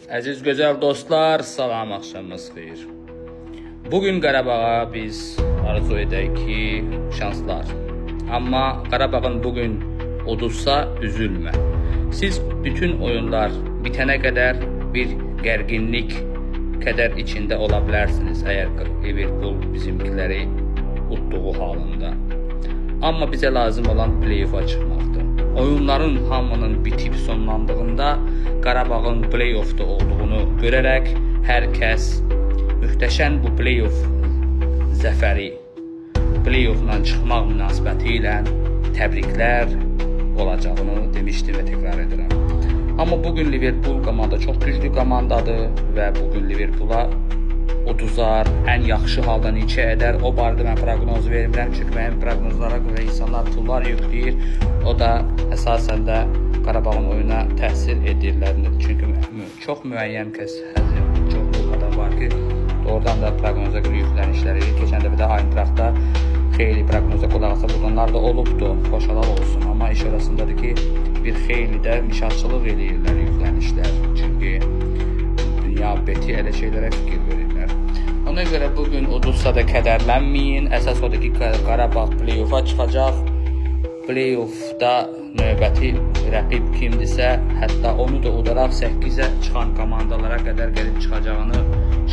Əziz gözəl dostlar, salam, axşamınız xeyir. Bugün Qarabağa biz arzu edək ki, şanslar. Amma Qarabağın bugün uduzsa üzülmə. Siz bütün oyunlar bitənə qədər bir gərginlik, kədər içində ola bilərsiniz əgər Liverpool bizimkiləri udduğu halında. Amma bizə lazım olan play-off'a çıxmaqdır. Oyunların hamının bitib sonlandığında Qarabağın play-off'da olduğunu görərək hər kəs mühtəşəm bu play-off zəfəri, play-off'dan çıxmaq münasibəti ilə təbriklər olacağını demişdim və təkrar edirəm. Amma bugün Liverpool komanda çox güclü komandadır və bugün Liverpoola uduzar, ən yaxşı halda neçə edər, o barədə mən proqnoz vermirəm, çünki mənim proqnozlara görə insanlar pullar yükləyir, o da əsasən də Qarabağın oyuna təsir edirlər, çünki çox müəyyən kəs, çox adam var ki, oradan da proqnoza görə yüklənişlər edir. Keçən dəfə də Eintrachtda xeyli proqnoza qulaq asa bulanlar da olubdu, xoşalaq olsun, amma iş arasındadır ki, bir xeyli də mişatçılıq edirlər yüklənişlər, çünki dünya beti elə şeylərə fikir verirlər. Ona görə bugün uduzsa da kədərlənməyin, əsas odur ki, Qarabağ play-off'a çıxacaq. Play-off'da növbəti rəqib kimdirsə, hətta onu da udaraq 8-ə çıxan komandalara qədər gəlib çıxacağını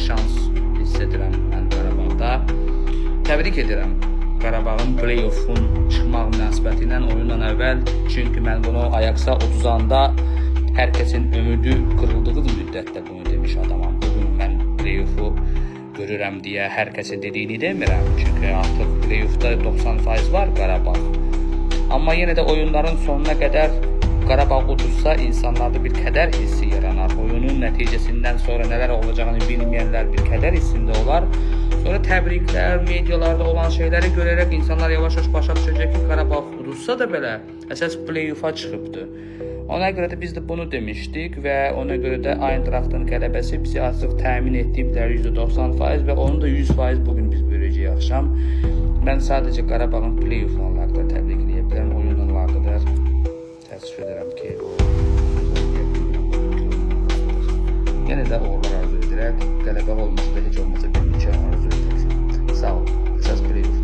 şans hiss edirəm mən Qarabağda. Təbrik edirəm Qarabağın play-off'un çıxmaq münasibəti ilə oyundan əvvəl, çünki mən bunu Ajaxa uduzanda hər kəsin ümidi qırıldığı müddətdə bunu demiş adamam. Bugün mən play-off'u görürəm deyə hər kəsin dediyini demirəm, çünki artıq play-off'da 90% var Qarabağ. Amma yenə də oyunların sonuna qədər Qarabağ uduzsa insanlarda bir kədər hissi yaranar. Oyunun nəticəsindən sonra nələr olacağını bilməyənlər bir kədər hissində olar. Sonra təbriklər, medialarda olan şeyləri görərək insanlar yavaş-yavaş başa düşəcək ki, Qarabağ uduzsa da belə əsas play-off'a çıxıbdı. Ona görə də biz də bunu demişdik və ona görə də Eintrachtın qələbəsi bizi artıq təmin etdikləri %90% və onu da 100% bugün biz görəcəyik axşam. Mən sadəcə Qarabağın play-off'la əlaqədar təbrik edə bilərəm, oyunla əlaqədar təəssüf edirəm ki, yenə də uğurlar arzu edirək, qələbə olmasa da heç olmasa bir neçə arzu edirək. Sağ ol, əsas play-off.